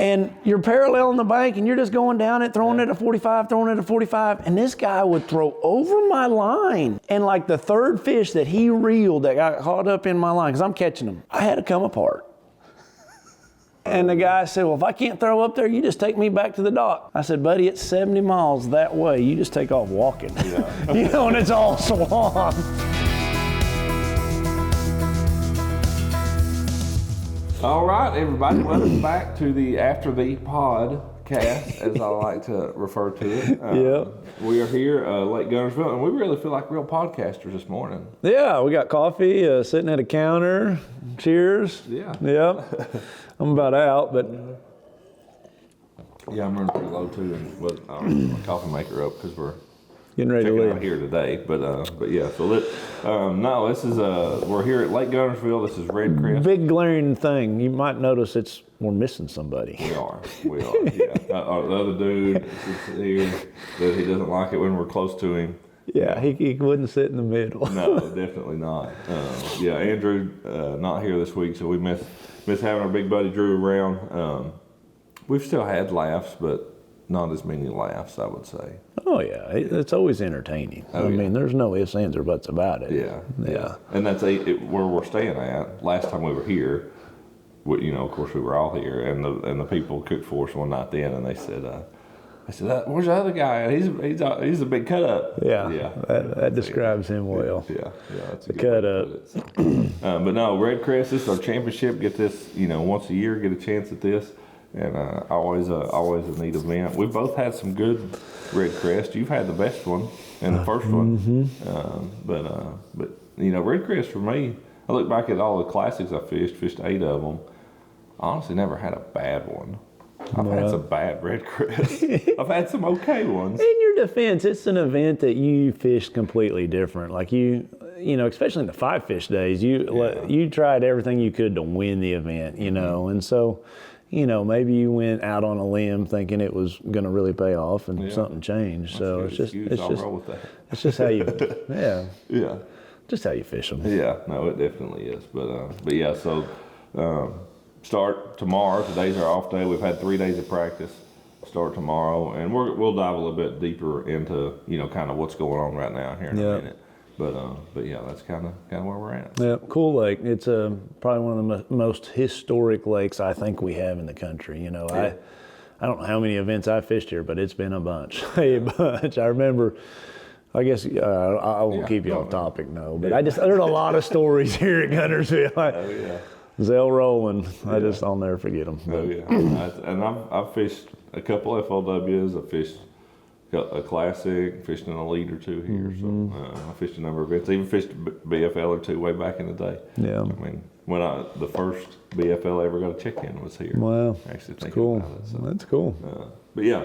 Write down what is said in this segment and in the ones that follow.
And you're paralleling the bank and you're just going down it, throwing it at 45, throwing it at 45. And this guy would throw over my line. And like the third fish that he reeled that got caught up in my line, because I'm catching them, I had to come apart. And the guy said, well, if I can't throw up there, you just take me back to the dock. I said, buddy, it's 70 miles that way. You just take off walking. Yeah. And it's all swamp. All right, everybody, welcome back to the After the Podcast, as I like to refer to it. We are here at Lake Guntersville, and we really feel like real podcasters this morning. Yeah, we got coffee, sitting at a counter. Cheers. Yeah. Yep. I'm about out, but... Yeah, I'm running pretty low, too, and with my coffee maker up, because we're getting ready to leave out here today. But yeah, so this is we're here at Lake Guntersville. This is Red Crest. Big glaring thing. You might notice we're missing somebody. We are. Yeah. The other dude is here that he doesn't like it when we're close to him. Yeah, he wouldn't sit in the middle. No, definitely not. Andrew not here this week, so we miss having our big buddy Drew around. We've still had laughs, but not as many laughs, I would say. Oh yeah, it's always entertaining. I mean, there's no ifs, ands, or buts about it. Yeah. And that's where we're staying at. Last time we were here, of course we were all here, and the people cooked for us one night then, and they said, where's the other guy? He's a big cut up. Yeah. That describes him well. Yeah. That's a the cut up. But no, Red Crest, this is our championship. Get this, once a year, get a chance at this. And always a neat event. We've both had some good Red Crest. You've had the best one and the first one. Mm-hmm. But Red Crest for me, I look back at all the classics I fished 8 of them. I honestly never had a bad one. I've had some bad Red Crest. I've had some okay ones. In your defense, it's an event that you fished completely different. Like especially in the 5 fish days, you tried everything you could to win the event, and so. Maybe you went out on a limb thinking it was going to really pay off, and something changed. So it's just how you, just how you fish them. Yeah, no, it definitely is. But yeah, so start tomorrow. Today's our off day. We've had 3 days of practice. Start tomorrow, and we'll dive a little bit deeper into kind of what's going on right now here in a minute. But yeah, that's kind of where we're at. Yeah, cool lake. It's probably one of the most historic lakes I think we have in the country. I don't know how many events I fished here, but it's been a bunch. A bunch. I remember. I guess I won't keep you off topic, but there's a lot of stories here at Guntersville. Zell rolling. I'll never forget them. Oh yeah, and I've fished a couple FLWs. I fished a classic, fished an elite or 2 here, so I fished a number of events. Even fished a BFL or 2 way back in the day. Yeah. I mean, the first BFL I ever got a check-in was here. Wow. Actually, that's cool. About it, so. That's cool. But yeah,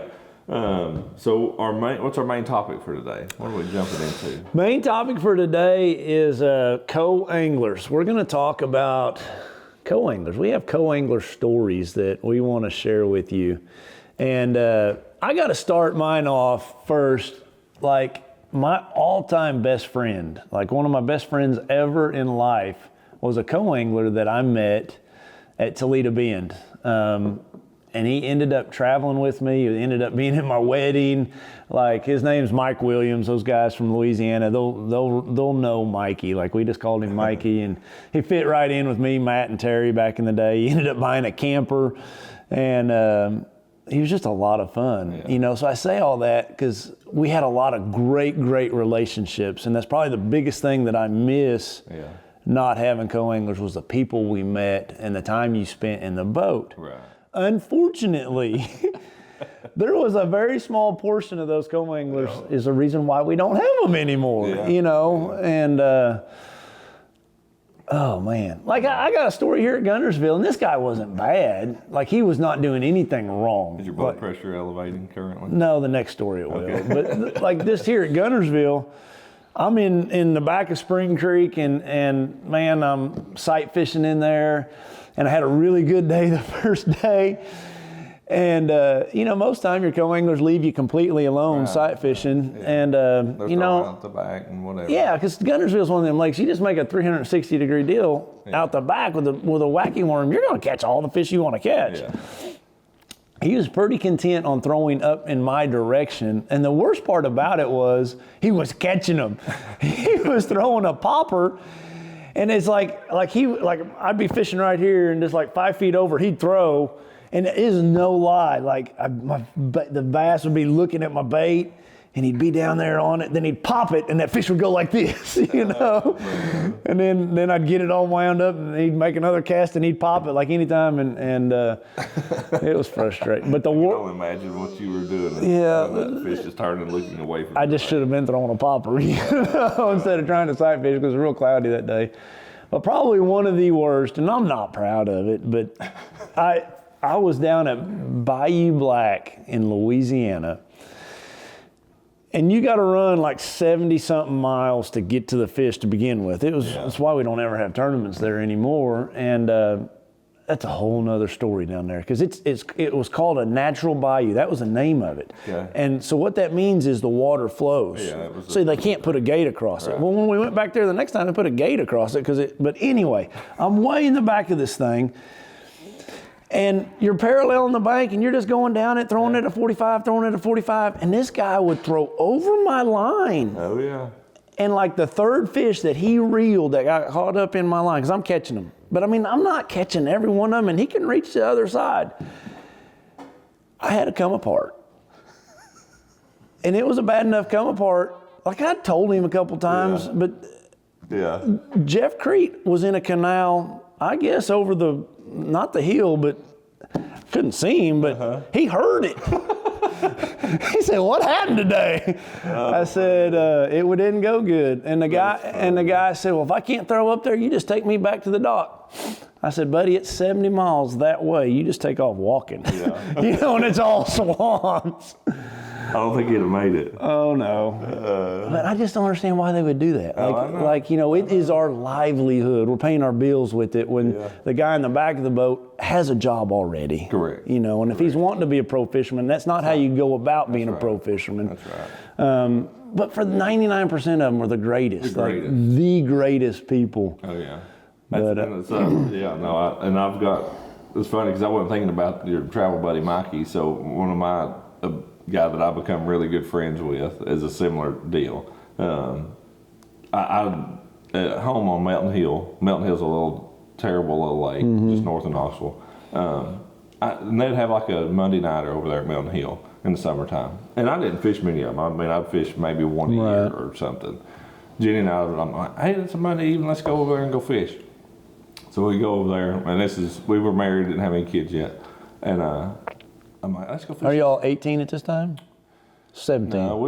so what's our main topic for today? What are we jumping into? Main topic for today is co-anglers. We're going to talk about co-anglers. We have co-angler stories that we want to share with you, and I got to start mine off first. Like my all-time best friend, like one of my best friends ever in life, was a co-angler that I met at Toledo Bend. And he ended up traveling with me. He ended up being at my wedding. Like his name's Mike Williams. Those guys from Louisiana, they'll know Mikey. Like we just called him Mikey, and he fit right in with me, Matt, and Terry back in the day. He ended up buying a camper, and he was just a lot of fun, So I say all that because we had a lot of great relationships, and that's probably the biggest thing that I miss. Not having co-anglers was the people we met and the time you spent in the boat. Right. Unfortunately, there was a very small portion of those co-anglers is the reason why we don't have them anymore, and oh man, like I got a story here at Guntersville, and this guy wasn't bad. Like he was not doing anything wrong. Is your blood pressure elevating currently? No, the next story it will. Okay. But like this here at Guntersville, I'm in the back of Spring Creek, and man, I'm sight fishing in there, and I had a really good day the first day. And, most time your co-anglers leave you completely alone sight fishing. And, out the back and whatever. Yeah, because Guntersville is one of them lakes. You just make a 360-degree deal out the back with a wacky worm, you're going to catch all the fish you want to catch. Yeah. he was pretty content on throwing up in my direction. And the worst part about it was he was catching them. He was throwing a popper. And it's like I'd be fishing right here and just like 5 feet over, he'd throw. And it is no lie. Like the bass would be looking at my bait and he'd be down there on it. Then he'd pop it and that fish would go like this, you know? And then I'd get it all wound up and he'd make another cast and he'd pop it like anytime. And it was frustrating. But I can only imagine what you were doing. Yeah. That fish just turned and looking away from I just should have been throwing a popper, you know, instead of trying to sight fish because it was real cloudy that day. But probably one of the worst, and I'm not proud of it, but I was down at Bayou Black in Louisiana, and you got to run like 70-something miles to get to the fish to begin with. That's why we don't ever have tournaments there anymore, and that's a whole nother story down there because it was called a natural bayou. That was the name of it. Okay. And so what that means is the water flows. Yeah, so they can't put a gate across it. Well, when we went back there the next time, they put a gate across it but anyway, I'm way in the back of this thing. And you're paralleling the bank and you're just going down it, throwing it at 45, and this guy would throw over my line. Oh, yeah. And like the third fish that he reeled that got caught up in my line, because I'm catching them. But I mean, I'm not catching every one of them, and he can reach the other side. I had to come apart. And it was a bad enough come apart. Like I told him a couple times, but Jeff Crete was in a canal, I guess over not the hill, but couldn't see him, but he heard it. He said, "What happened today?" I said, "It didn't go good." And the guy said, "Well, if I can't throw up there, you just take me back to the dock." I said, "Buddy, it's 70 miles that way. You just take off walking." Yeah. You know, and it's all swamps. I don't think he'd have made it. Oh, no. But I just don't understand why they would do that. Like, you know, it is our livelihood. We're paying our bills with it when the guy in the back of the boat has a job already. Correct. You know, and if he's wanting to be a pro fisherman, that's not how you go about being a pro fisherman. That's right. But for 99% of them are the greatest. The greatest people. Oh, yeah. It's funny because I wasn't thinking about your travel buddy, Mikey. So one of my guy that I've become really good friends with is a similar deal. I at home on Mountain Hill. Mountain Hill's a terrible little lake just north of Knoxville. And they'd have like a Monday nighter over there at Mountain Hill in the summertime. And I didn't fish many of them. I mean, I'd fish maybe one a year or something. Jenny and I'm like, "Hey, it's a Monday evening. Let's go over there and go fish." So we go over there, and we were married, didn't have any kids yet, and I'm like, "Let's go fish." Are y'all 18 at this time? 17. No,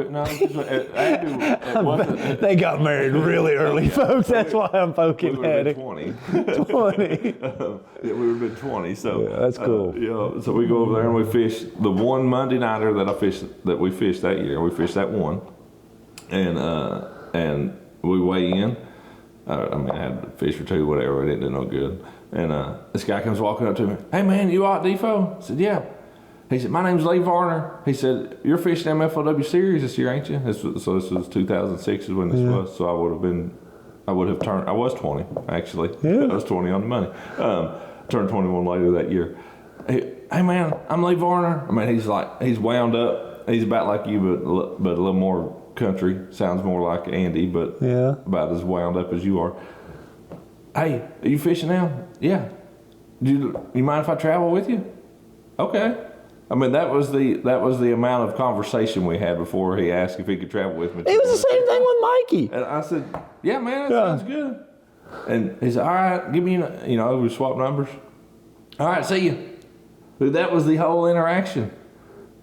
They got married really early, folks. That's why I'm poking at it. 20. 20. We would have been 20. So that's cool. So we go over there and we fish the one Monday nighter that we fished that year. We fished that one, and we weigh in. I had a fish or two, whatever. It didn't do no good. And this guy comes walking up to me. "Hey man, you Ott Defo?" I said, "Yeah." He said, "My name's Lee Varner." He said, "You're fishing MFLW series this year, ain't you?" This was 2006 is when this was. So I was 20 actually. Yeah. I was 20 on the money. Turned 21 later that year. "Hey man, I'm Lee Varner." I mean, he's wound up. He's about like you, but a little more country. Sounds more like Andy, but about as wound up as you are. "Hey, are you fishing now?" "Yeah." You mind if I travel with you?" "Okay." I mean, that was the amount of conversation we had before he asked if he could travel with me. It was the same thing with Mikey. And I said, "Yeah, man, that sounds good." And he said, "All right, give me, we swap numbers. All right, see you." Dude, that was the whole interaction.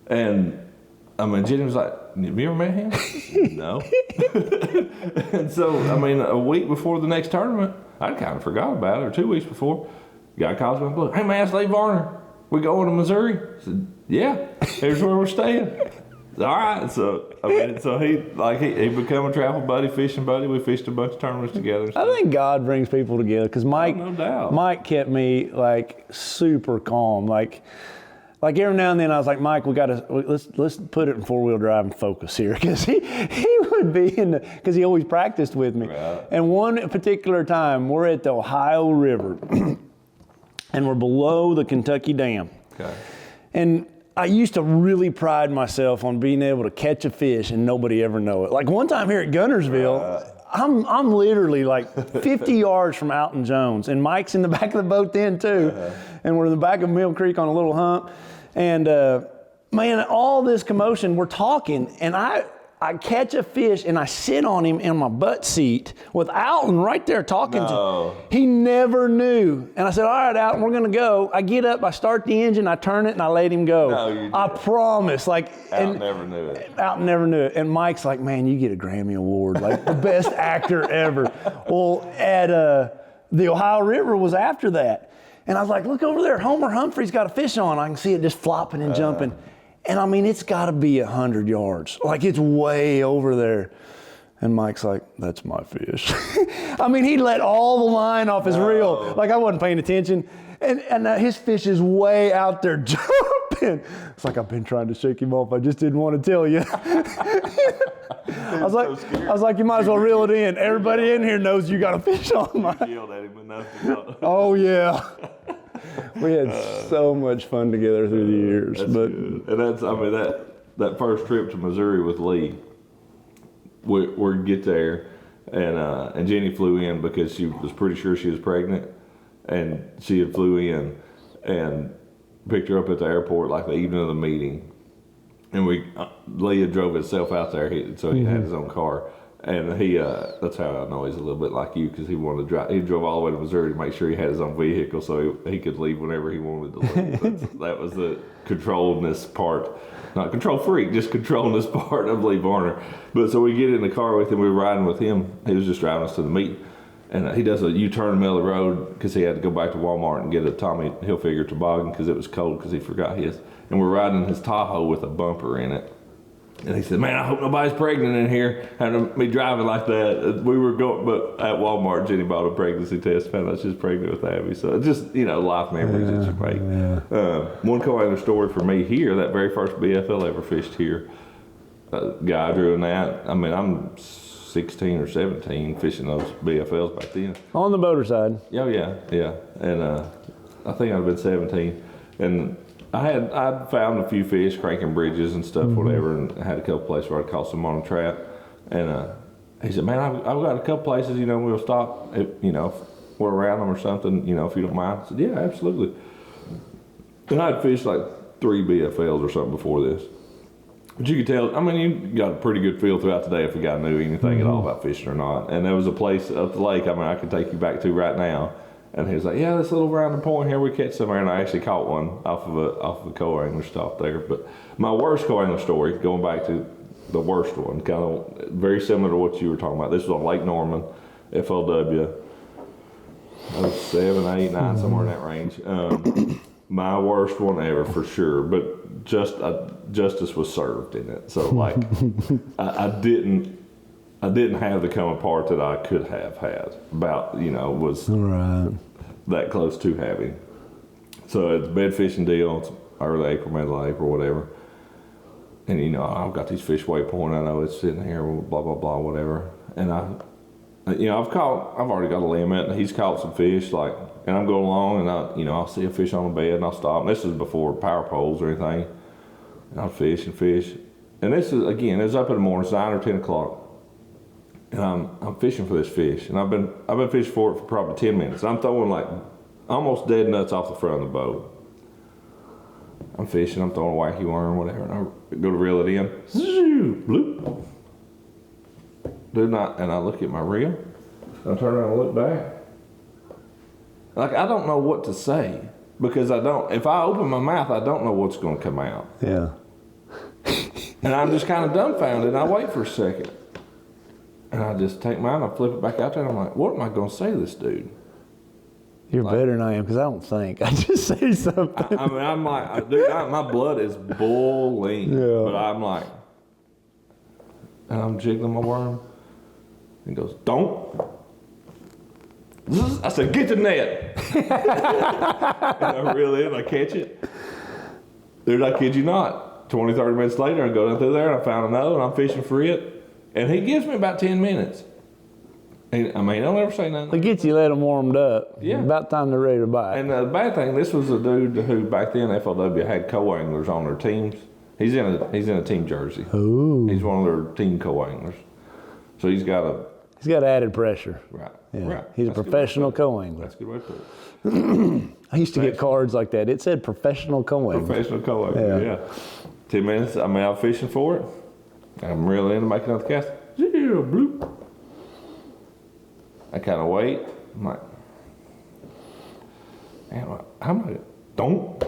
And I mean, Jenny was like, "Have you ever met him?" "No." And so, I mean, a week before the next tournament, I'd kind of forgot about it, or 2 weeks before, guy calls me on the blue. "Hey man, it's Lee Varner. We going to Missouri?" I said, "Yeah, here's where we're staying." All right. So he became a travel buddy, fishing buddy. We fished a bunch of tournaments together. I think God brings people together because Mike, no doubt. Mike kept me like super calm. Like every now and then I was like, "Mike, let's put it in 4-wheel drive and focus here," because he would be because he always practiced with me. Right. And one particular time we're at the Ohio River. And we're below the Kentucky Dam. Okay. And I used to really pride myself on being able to catch a fish and nobody ever know it. Like one time here at Gunnersville, I'm literally like 50 yards from Alton Jones, and Mike's in the back of the boat then too, and we're in the back of Mill Creek on a little hump, and man, all this commotion, we're talking, and I catch a fish and I sit on him in my butt seat with Alton right there talking to him. He never knew. And I said, all right, Alton, we're gonna go. I get up, I start the engine, I turn it, and I let him go. No, you didn't. I promise. Like, Alton never knew it. Alton never knew it. And Mike's like, man, you get a Grammy Award, like the best actor ever. Well, at the Ohio River was after that. And I was like, look over there, Homer Humphrey's got a fish on. I can see it just flopping and jumping. And I mean, it's got to be 100 yards. Like, it's way over there. And Mike's like, that's my fish. I mean, he let all the line off his reel. Like, I wasn't paying attention. And his fish is way out there jumping. It's like, I've been trying to shake him off. I just didn't want to tell you. I was like, you might as well reel it in. Everybody in here knows you got a fish on, Mike. You yelled at him enough. Oh, yeah. We had so much fun together through the years. That's good. And that's, I mean, that first trip to Missouri with Lee, we'd get there, and Jenny flew in because she was pretty sure she was pregnant, and she had flew in and picked her up at the airport like the evening of the meeting, and Lee had drove himself out there, so he had his own car. And that's how I know he's a little bit like you, because he wanted to drive. He drove all the way to Missouri to make sure he had his own vehicle so he could leave whenever he wanted to leave. That was the controlledness part. Not control freak, just controlledness part of Lee Varner. But so we get in the car with him, we were riding with him. He was just driving us to the meet. And he does a U-turn in the middle of the road because he had to go back to Walmart and get a Tommy Hilfiger toboggan because it was cold because he forgot his. And we're riding his Tahoe with a bumper in it. And he said, man, I hope nobody's pregnant in here, having me driving like that. We were going, but at Walmart, Jenny bought a pregnancy test, found out she was pregnant with Abby. So it's just, life memories that you make. Yeah. One co-angler story for me here, that very first BFL I ever fished here, guy drew in that. I mean, I'm 16 or 17 fishing those BFLs back then. On the boater side. Oh, yeah. And I think I'd been 17. And I'd found a few fish, cranking bridges and stuff, whatever, and I had a couple places where I'd caught some on a trap. And he said, man, I've got a couple places, we'll stop, if we're around them or something, if you don't mind. I said, yeah, absolutely. And I'd fished like 3 BFLs or something before this. But you could tell, I mean, you got a pretty good feel throughout the day if a guy knew anything at all about fishing or not. And there was a place up the lake, I could take you back to right now. And he was like, yeah, this little rounded point here, we catch somewhere. And I actually caught one off of a co-angler stop there. But my worst co-angler story, going back to the worst one, kind of very similar to what you were talking about. This was on Lake Norman, FLW. I was 7, 8, 9, somewhere in that range. My worst one ever for sure. But justice was served in it. So like, I didn't have the come apart that I could have had. Was right. That close to having. So it's a bed fishing deal. It's early April, middle of April, whatever. And I've got these fish waypoint. I know it's sitting here, blah blah blah, whatever. And I've already got a limit. And he's caught some fish, and I'm going along, and I'll see a fish on the bed, and I'll stop. And this is before power poles or anything. And I'll fish and fish. And this is again, it's up in the morning, it's 9 or 10 o'clock. And I'm fishing for this fish, and I've been fishing for it for probably 10 minutes. I'm throwing like almost dead nuts off the front of the boat. I'm fishing, I'm throwing a wacky worm, whatever, and I go to reel it in. Bloop. And I look at my reel, and I turn around and look back. Like, I don't know what to say, because if I open my mouth, I don't know what's going to come out. Yeah. And I'm just kind of dumbfounded, and I wait for a second. And I just take mine, I flip it back out there, and I'm like, what am I going to say to this dude? You're better than I am, because I don't think. I just say something. I'm like, dude, my blood is boiling. Yeah. But I'm like, and I'm jiggling my worm. And he goes, don't. I said, get the net. And I reel in, I catch it. Dude, I kid you not. 20, 30 minutes later, I go down through there, and I found another, and I'm fishing for it. And he gives me about 10 minutes. I mean, don't ever say nothing. It gets you let them warmed up. Yeah. About time they're ready to bite. And the bad thing, this was a dude who back then FLW had co-anglers on their teams. He's in a team jersey. Ooh. He's one of their team co-anglers. So he's got added pressure. right. Yeah. Right. He's a professional co-angler. That's a good way to put it. I used to get cards like that. It said professional co-angler. Professional co-angler, yeah. 10 minutes, I'm out fishing for it. I'm reeling in to make another cast. Yeah, bloop. I kind of wait. I'm like, man, how am I? Don't.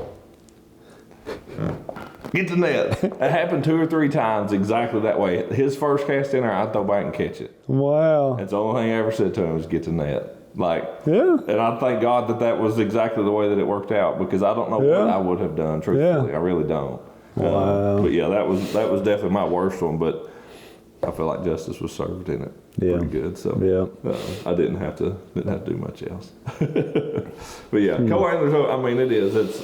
Get the net. It happened 2 or 3 times exactly that way. His first cast in there, I throw back and catch it. Wow. That's the only thing I ever said to him was get the net. Yeah. And I thank God that was exactly the way that it worked out, because I don't know what I would have done, truthfully. Yeah. I really don't. Wow. But yeah, that was definitely my worst one, but I feel like justice was served in it pretty good. So I didn't have to do much else. But yeah, co-anglers, I mean, it's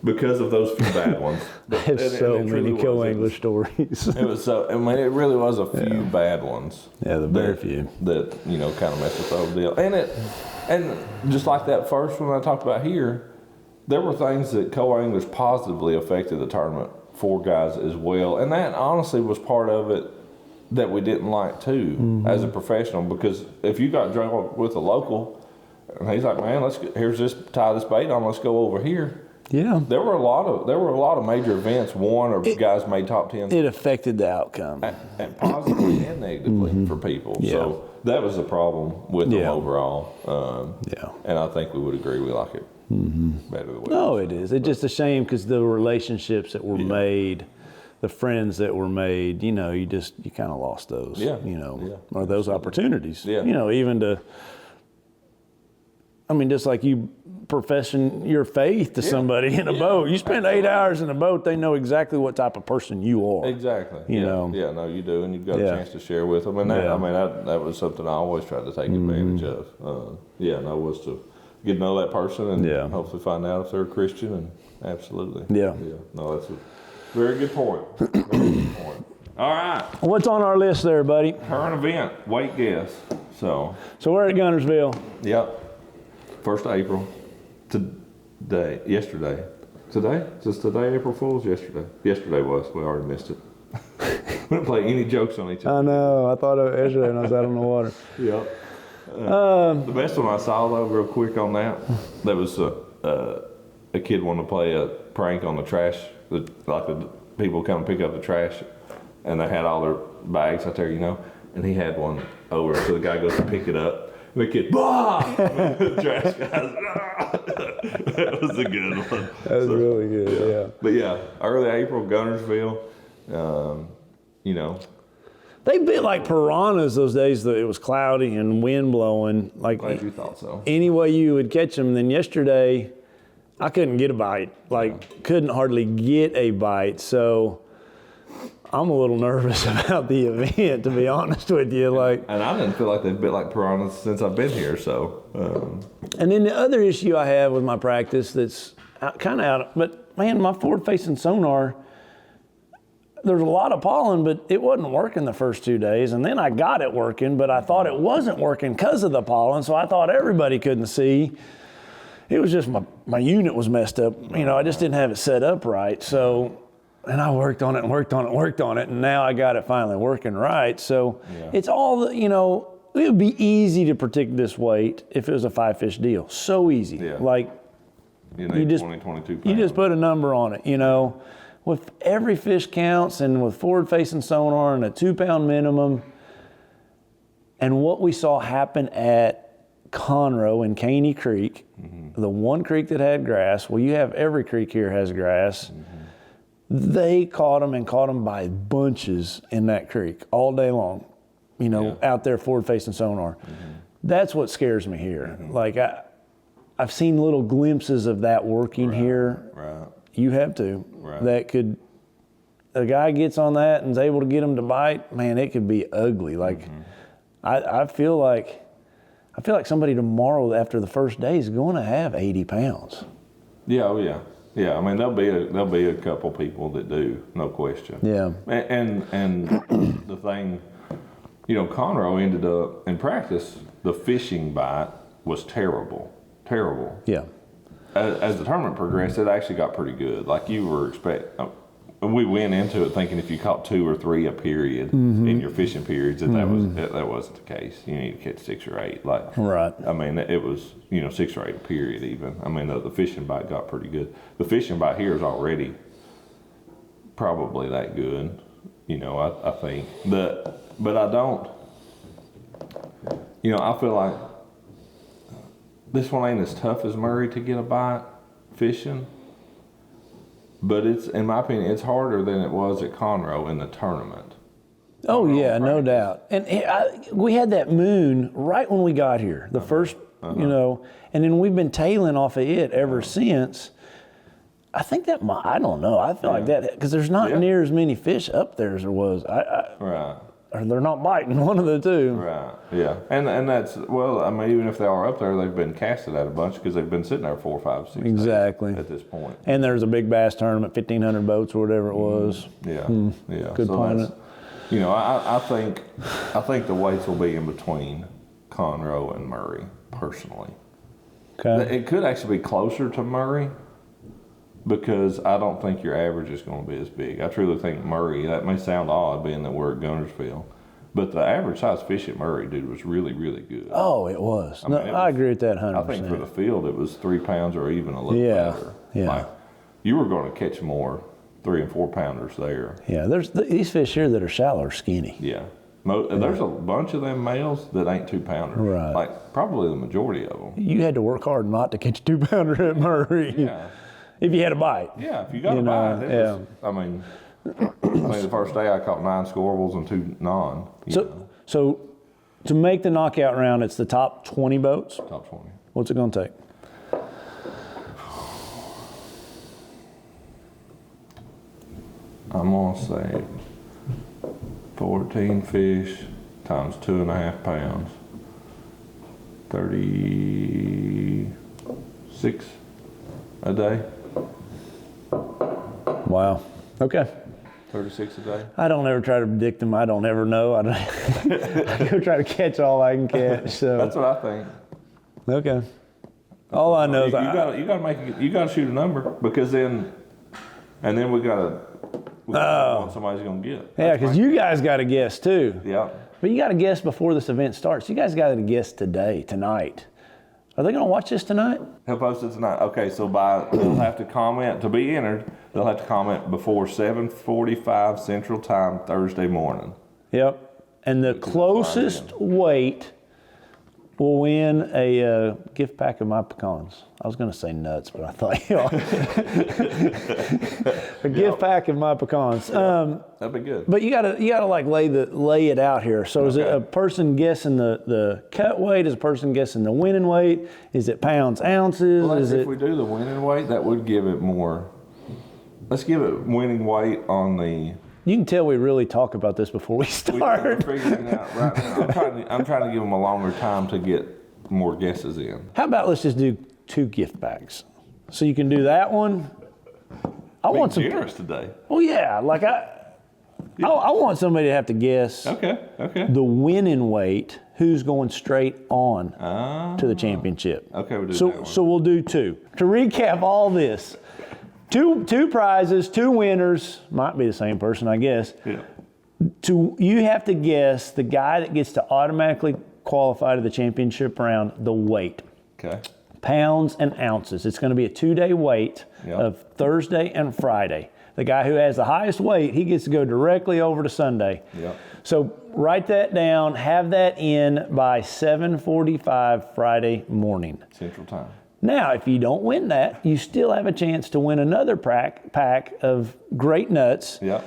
because of those few bad ones. I have so many co-angler stories. It was so, I mean, it really was a few bad ones. Yeah, the very few. That, kind of messed with the whole deal. And just like that first one I talked about here, there were things that co-anglers positively affected the tournament for guys as well. And that honestly was part of it that we didn't like too, as a professional, because if you got drunk with a local, and he's like, man, tie this bait on, let's go over here. Yeah. There were a lot of major events won or guys made top 10. It affected the outcome. And positively and negatively for people. Yeah. So that was the problem with them overall. And I think we would agree we like it better the way. No, it is. It's just a shame because the relationships that were made, the friends that were made, you kind of lost those. Or those opportunities. Yeah. Even to, just like you professing your faith to somebody in a boat. You spend 8 hours in a boat, they know exactly what type of person you are. Exactly. You know. Yeah, no, you do, and you've got a chance to share with them. And that was something I always tried to take advantage of. Was to get to know that person and hopefully find out if they're a Christian. And absolutely. Yeah. No, that's a very good point. Very good point. All right. What's on our list there, buddy? Current event, weight guess. So we're at Guntersville. Yep. 1st of April. Yesterday. Today? Is today April Fool's? Yesterday. Yesterday was. We already missed it. We didn't play any jokes on each other. I know. I thought of it yesterday when I was out on the water. Yep. The best one I saw, though, real quick on that, there was a kid wanted to play a prank on the trash. The people come and pick up the trash, and they had all their bags out there, and he had one over. So the guy goes to pick it up. The kid, bah! The trash guys, that was a good one. That was really good, yeah. But yeah, early April, Guntersville, They bit like piranhas those days that it was cloudy and wind blowing. Like, glad you thought so. Any way you would catch them. Then yesterday, I couldn't get a bite. Couldn't hardly get a bite. So I'm a little nervous about the event, to be honest with you. And I didn't feel like they've bit like piranhas since I've been here. So. And then the other issue I have with my practice that's kind of out, but man, my forward-facing sonar, there's a lot of pollen, but it wasn't working the first 2 days. And then I got it working, but I thought it wasn't working because of the pollen. So I thought everybody couldn't see. It was just my unit was messed up. I just didn't have it set up right. So. And I worked on it, and now I got it finally working right. So it's all, it would be easy to predict this weight if it was a 5-fish deal. So easy. Yeah. You just 20, 22 pounds. You just put a number on it, With every fish counts and with forward-facing sonar and a 2-pound minimum, and what we saw happen at Conroe and Caney Creek, the one creek that had grass, well, you have every creek here has grass. They caught them by bunches in that creek all day long, out there forward-facing sonar. That's what scares me here. I've seen little glimpses of that working here. Right. You have too. Right. That could, a guy gets on that and is able to get them to bite, man, it could be ugly. I feel like somebody tomorrow after the first day is going to have 80 pounds. Yeah, oh yeah. Yeah, I mean there'll be a couple people that do, no question. Yeah. And the thing Conroe ended up in practice. The fishing bite was terrible. Yeah. As the tournament progressed, it actually got pretty good. Like you were expecting. We went into it thinking if you caught 2 or 3 a period in your fishing periods, that wasn't the case. You need to catch 6 or 8. Right. I mean, it was 6 or 8 a period even. I mean, the fishing bite got pretty good. The fishing bite here is already probably that good. I think. But I don't. I feel like this one ain't as tough as Murray to get a bite fishing. But it's, in my opinion, it's harder than it was at Conroe in the tournament. Oh, yeah, no doubt. And we had that moon right when we got here, the first, and then we've been tailing off of it ever since. I think that I don't know. I feel like that, because there's not near as many fish up there as there was. Right. Or they're not biting, one of the two. Right, yeah. And that's, even if they are up there, they've been casted at a bunch because they've been sitting there 4, 5, 6 days at this point. And there's a big bass tournament, 1,500 boats or whatever it was. Yeah, yeah. Good planet. I think the weights will be in between Conroe and Murray, personally. Okay. It could actually be closer to Murray because I don't think your average is going to be as big. I truly think Murray, that may sound odd being that we're at Guntersville, but the average size fish at Murray, dude, was really, really good. Oh, it was. I agree with that 100%. I think for the field, it was 3 pounds or even a little better. Yeah. Like, you were going to catch more 3 and 4 pounders there. Yeah, there's these fish here that are shallow are skinny. Yeah. There's a bunch of them males that ain't 2 pounders. Right. Like, probably the majority of them. You had to work hard not to catch a 2 pounder at Murray. Yeah. If you had a bite. Yeah, if you got a bite. The first day I caught 9 scorables and 2 non. So to make the knockout round, it's the top 20 boats? Top 20. What's it going to take? I'm going to say 14 fish times 2.5 pounds. 36 a day. Wow. Okay. 36 a day. I don't ever try to predict them. I don't ever know. I go try to catch all I can catch. So that's what I think. Okay. All I know is you got to shoot a number because then we got to what somebody's going to get. Yeah, because you guys got to guess too. Yeah. But you got to guess before this event starts. You guys got to guess tonight. Are they going to watch this tonight? They'll post it tonight. Okay, so they'll have to comment to be entered. They'll have to comment before 7:45 Central Time Thursday morning. Yep. And the closest weight will win a gift pack of my pecans. I was going to say nuts, but I thought a gift pack of my pecans. That'd be good. But you gotta like lay it out here. So is it a person guessing the cut weight? Is a person guessing the winning weight? Is it pounds, ounces? Well, if we do the winning weight, that would give it more. Let's give it winning weight on the. You can tell we really talk about this before we start. We're figuring it out right now. I'm trying to give them a longer time to get more guesses in. How about let's just do 2 gift bags? So you can do that one. I want some generous today. Well, yeah, I want somebody to have to guess. Okay. The winning weight. Who's going straight on to the championship? Okay, we'll do that one. So we'll do 2. To recap all this. Two prizes, 2 winners, might be the same person, I guess. Yeah. You have to guess the guy that gets to automatically qualify to the championship round, the weight. Okay. Pounds and ounces. It's going to be a 2-day wait of Thursday and Friday. The guy who has the highest weight, he gets to go directly over to Sunday. Yep. So write that down, have that in by 7:45 Friday morning. Central Time. Now, if you don't win that, you still have a chance to win another pack of great nuts. Yep.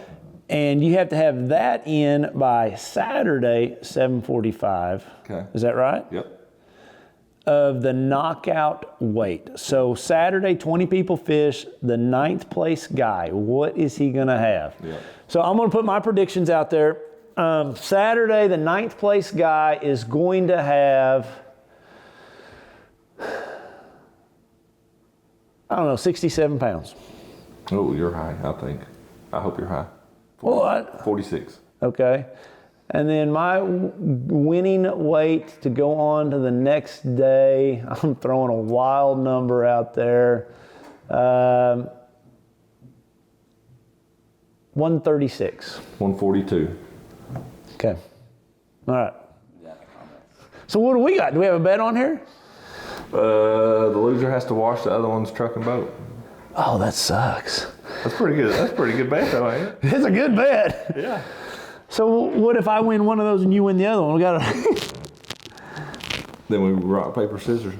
And you have to have that in by Saturday, 7:45. Okay. Is that right? Yep. Of the knockout weight. So Saturday, 20 people fish. The 9th place guy, what is he going to have? Yep. So I'm going to put my predictions out there. Saturday, the 9th place guy is going to have, 67 pounds. Oh, you're high, I think. I hope you're high. 46. Okay. And then my winning weight to go on to the next day, I'm throwing a wild number out there. 136. 142. Okay. All right. So what do we got? Do we have a bet on here? The loser has to wash the other one's truck and boat. Oh, that sucks. That's pretty good. That's a pretty good bet, though, ain't it? It's a good bet. Yeah. So what if I win one of those and you win the other one? We got to. Then we rock, paper, scissors.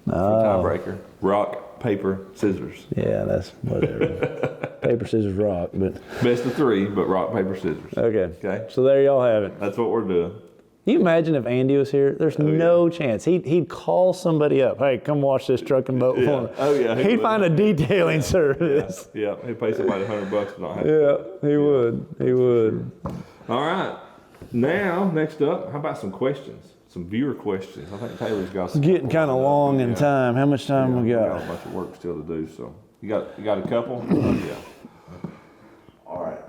Tiebreaker. Rock, paper, scissors. Yeah, that's whatever. Paper, scissors, rock. But Best of three, but rock, paper, scissors. okay. Okay. So there y'all have it. That's what we're doing. Can you imagine if Andy was here? There's no chance. He'd call somebody up. Hey, come watch this truck and boat for me. Oh, yeah. He'd find a detailing service. Yeah. He'd pay somebody $100 to not have Yeah, he would. He would. All right. Now, next up, how about some questions? Some viewer questions. I think Taylor's got some. Getting kind of long in time. How much time we We got? got a bunch of work still to do, so. You got a couple? Yeah. All right.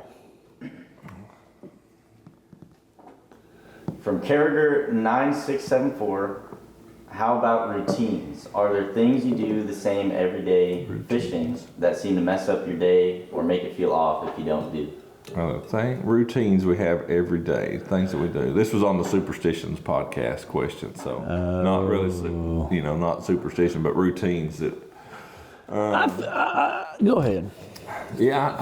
From Carragher 9674, how about routines? Are there things you do the same every day fishing that seem to mess up your day or make it feel off if you don't do? Routines we have every day, things that we do. This was on the Superstitions podcast question, so not really, not superstition, but routines that. Go ahead. Yeah,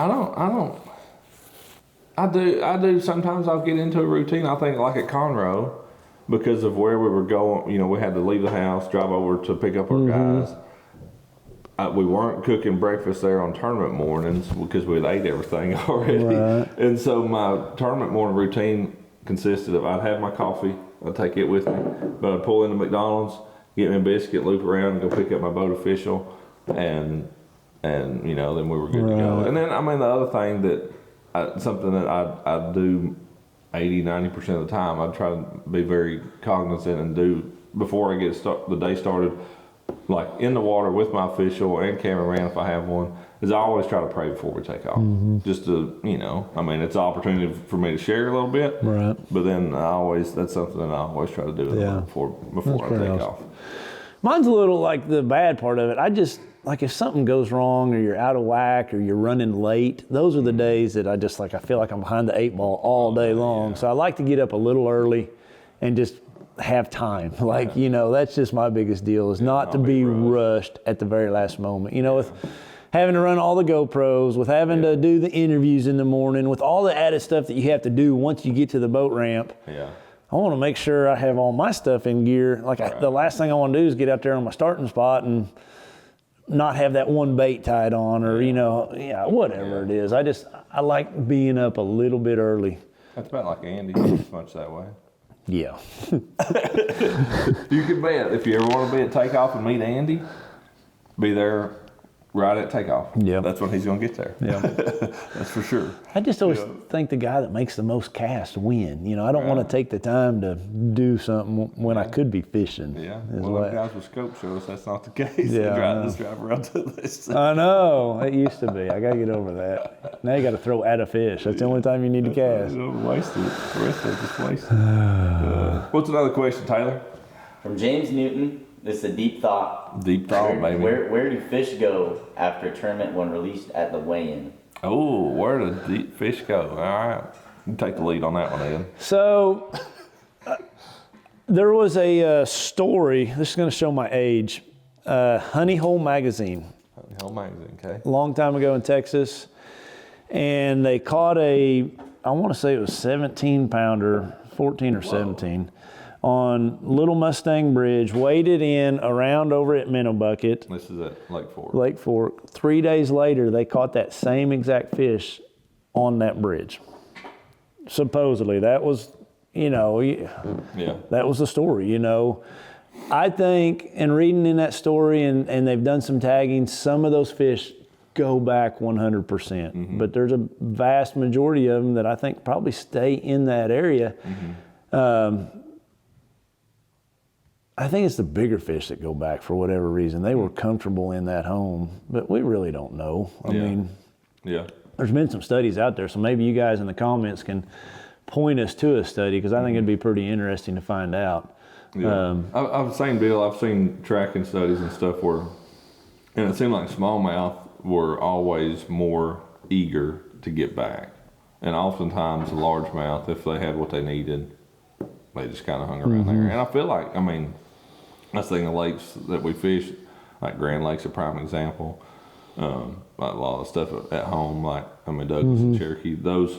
I do. Sometimes I'll get into a routine. I think like at Conroe, because of where we were going, we had to leave the house, drive over to pick up our guys. We weren't cooking breakfast there on tournament mornings because we had ate everything already. Right. And so my tournament morning routine consisted of I'd have my coffee, I'd take it with me, but I'd pull into McDonald's, get me a biscuit, loop around, and go pick up my boat official, and then we were good to go. And then the other thing that something that I do 80-90% of the time, I try to be very cognizant and do before I get the day started, like in the water with my official and cameraman if I have one, is I always try to pray before we take off. Just to, it's an opportunity for me to share a little bit. Right. But then that's something that I always try to do before I take off. Mine's a little like the bad part of it. I just, like if something goes wrong or you're out of whack or you're running late, those are the days that I feel like I'm behind the 8 ball all day long. Yeah. So I like to get up a little early and just have time. That's just my biggest deal is not to be rushed at the very last moment. With having to run all the GoPros, with having to do the interviews in the morning, with all the added stuff that you have to do once you get to the boat ramp. Yeah. I want to make sure I have all my stuff in gear. The last thing I want to do is get out there on my starting spot and not have that one bait tied on or, whatever it is. I like being up a little bit early. That's about like Andy, pretty much that way. Yeah. You can bet if you ever want to be at takeoff and meet Andy, be there right at takeoff. Yeah. That's when he's going to get there. Yeah. That's for sure. I just always think the guy that makes the most casts win. I don't want to take the time to do something when I could be fishing. Yeah. Well, the guys with scope show us that's not the case. Yeah. Let's drive around to this. I know. It used to be. I got to get over that. Now you got to throw at a fish. That's the only time you need to cast. Don't waste it. The rest of it just waste it. What's another question, Taylor? From James Newton. This is a deep thought. Deep thought, baby. Where do fish go after a tournament when released at the weigh-in? Oh, where do deep fish go? All right. You take the lead on that one, Ed. So, there was a story. This is going to show my age. Honey Hole Magazine. Honey Hole Magazine, okay. Long time ago in Texas. And they caught I want to say it was 17-pounder, 14 or 17. On Little Mustang Bridge, waded in around over at Minnow Bucket. This is at Lake Fork. Lake Fork. 3 days later, they caught that same exact fish on that bridge. Supposedly, that was, that was the story, I think, in reading in that story, and they've done some tagging, some of those fish go back 100%. Mm-hmm. But there's a vast majority of them that I think probably stay in that area. Mm-hmm. I think it's the bigger fish that go back for whatever reason. They were comfortable in that home, but we really don't know. I mean, there's been some studies out there, so maybe you guys in the comments can point us to a study, because I think it'd be pretty interesting to find out. Yeah. I've same deal. I've seen tracking studies and stuff where, and it seemed like smallmouth were always more eager to get back, and oftentimes the largemouth, if they had what they needed, they just kind of hung around there. And I feel like, I mean, I think the lakes that we fish, like Grand Lake's a prime example. Like a lot of stuff at home, like Douglas and Cherokee, those,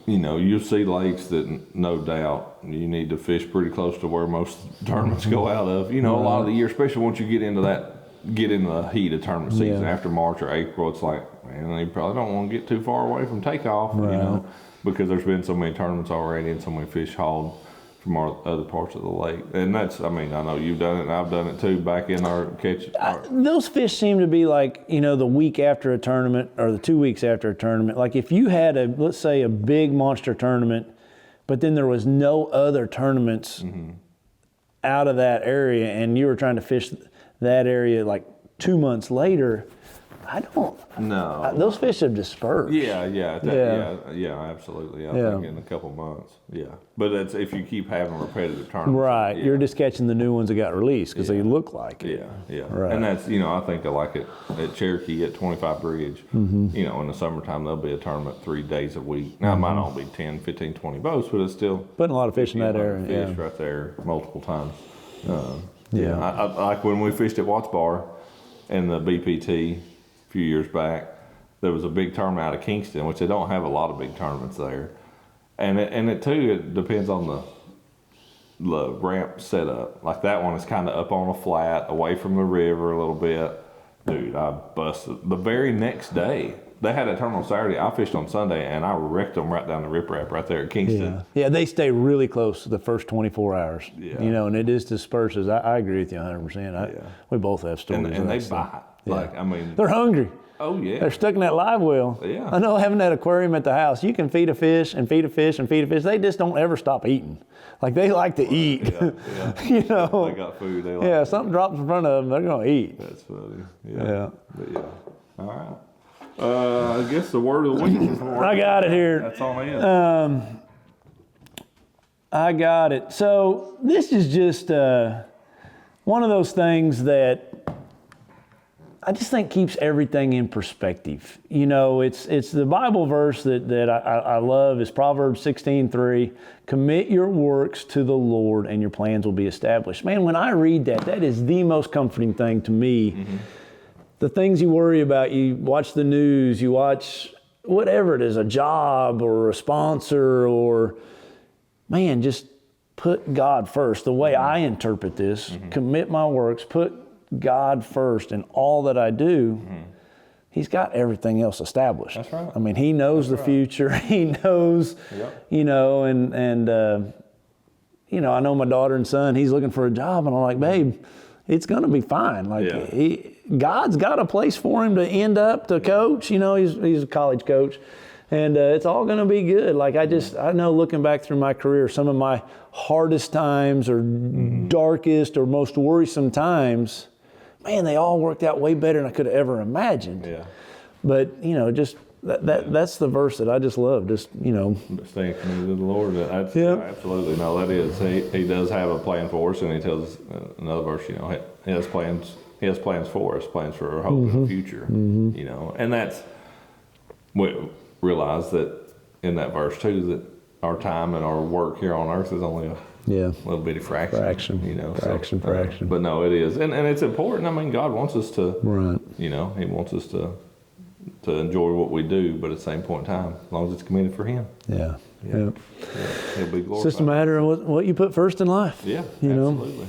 you'll see lakes that no doubt you need to fish pretty close to where most tournaments go out of. A lot of the year, especially once you get into the heat of tournament season after March or April, it's like, man, you probably don't want to get too far away from takeoff, because there's been so many tournaments already and so many fish hauled from other parts of the lake. And that's, I know you've done it and I've done it too back in our catch. Those fish seem to be like, the week after a tournament or the 2 weeks after a tournament. Like if you had let's say a big monster tournament, but then there was no other tournaments out of that area and you were trying to fish that area like 2 months later, those fish have dispersed. Yeah, absolutely. I think in a couple months, But it's if you keep having repetitive tournaments. Right, you're just catching the new ones that got released because they look like it. Yeah. Right. And that's, I think I like it at Cherokee at 25 Bridge. In the summertime, there'll be a tournament 3 days a week. Now, it might only be 10, 15, 20 boats, but it's still putting a lot of fish in that area. Fish right there multiple times. I like when we fished at Watts Bar and the BPT a few years back, there was a big tournament out of Kingston, which they don't have a lot of big tournaments there. And it depends on the ramp setup. Like that one is kind of up on a flat, away from the river a little bit. Dude, I busted. The very next day, they had a tournament on Saturday. I fished on Sunday, and I wrecked them right down the riprap right there at Kingston. Yeah, they stay really close to the first 24 hours. Yeah. And it is disperses. I agree with you 100%. We both have stories. And they bite. They're hungry. Oh, yeah. They're stuck in that live well. Yeah. I know having that aquarium at the house, you can feed a fish and feed a fish and feed a fish. They just don't ever stop eating. Like they like to eat. Yeah. They got food. They like something drops in front of them, they're going to eat. That's funny. Yeah. But all right. I guess the word of the week is more. I got it here. That's on it. I got it. So this is just one of those things that I just think keeps everything in perspective. It's the Bible verse that I love is Proverbs 16:3. Commit your works to the Lord and your plans will be established. Man, when I read that is the most comforting thing to me. The things you worry about, you watch the news, you watch whatever it is, a job or a sponsor or, man, just put God first. The way I interpret this, commit my works, put God first in all that I do, He's got everything else established. That's right. I mean, He knows the future. He knows, and I know my daughter and son, he's looking for a job, and I'm like, babe, it's going to be fine. God's got a place for him to end up to coach. He's a college coach. And it's all going to be good. I know looking back through my career, some of my hardest times or darkest or most worrisome times, man, they all worked out way better than I could have ever imagined. Yeah. But, just that's the verse that I just love. Just, staying committed to the Lord. Absolutely. No, that is. He does have a plan for us, and he tells us another verse, he has plans. He has plans for us, plans for our hope in the future. And that's, we realize that in that verse too, that our time and our work here on earth is only a little bitty fraction. Fraction. But no, it is. And it's important. I mean, God wants us to, He wants us to enjoy what we do, but at the same point in time, as long as it's committed for Him. Yeah. He'll be glorified. It's just a matter of what you put first in life. Yeah, absolutely.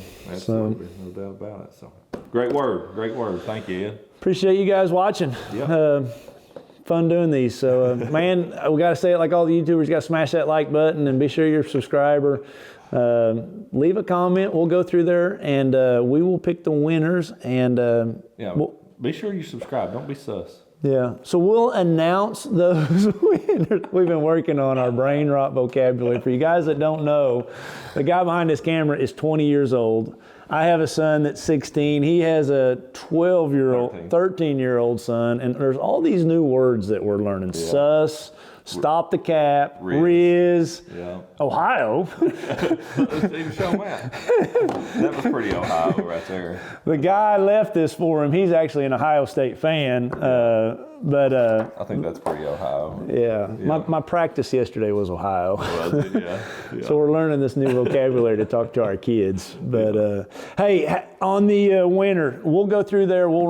No doubt about it. So, great word. Thank you, Ed. Appreciate you guys watching. Yep. Fun doing these. So, man, we got to say it like all the YouTubers, got to smash that like button and be sure you're a subscriber. Leave a comment. We'll go through there and we will pick the winners. And be sure you subscribe. Don't be sus. Yeah. So we'll announce those winners. We've been working on our brain rot vocabulary. For you guys that don't know, the guy behind this camera is 20 years old. I have a son that's 16. He has a 13-year-old son, and there's all these new words that we're learning. Yeah. Sus, stop the cap, Riz, Yeah. Ohio. Show Matt. That was pretty Ohio right there. The guy left this for him. He's actually an Ohio State fan, but I think that's pretty Ohio. yeah. My practice yesterday was Ohio. Was it? Yeah. So we're learning this new vocabulary to talk to our kids. But hey, on the winter, we'll go through there. We'll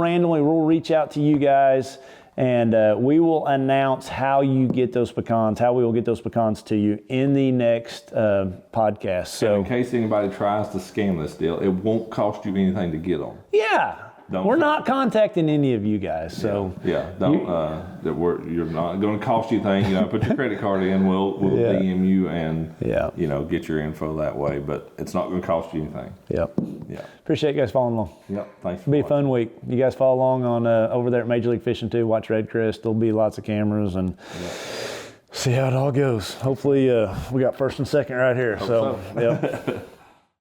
reach out to you guys, and we will announce how you get those pecans, how we will get those pecans to you in the next podcast. So in case anybody tries to scam this deal, it won't cost you anything to get them. yeah. We're not contacting any of you guys, so you're not going to cost you a thing. Put your credit card in. We'll DM you and get your info that way. But it's not going to cost you anything. Yep. Yeah. Appreciate you guys following along. Yep. Thanks. It'll be a fun week. You guys follow along on over there at Major League Fishing too. Watch Redcrest. There'll be lots of cameras and see how it all goes. Hopefully, we got first and second right here. Hope so. Yep.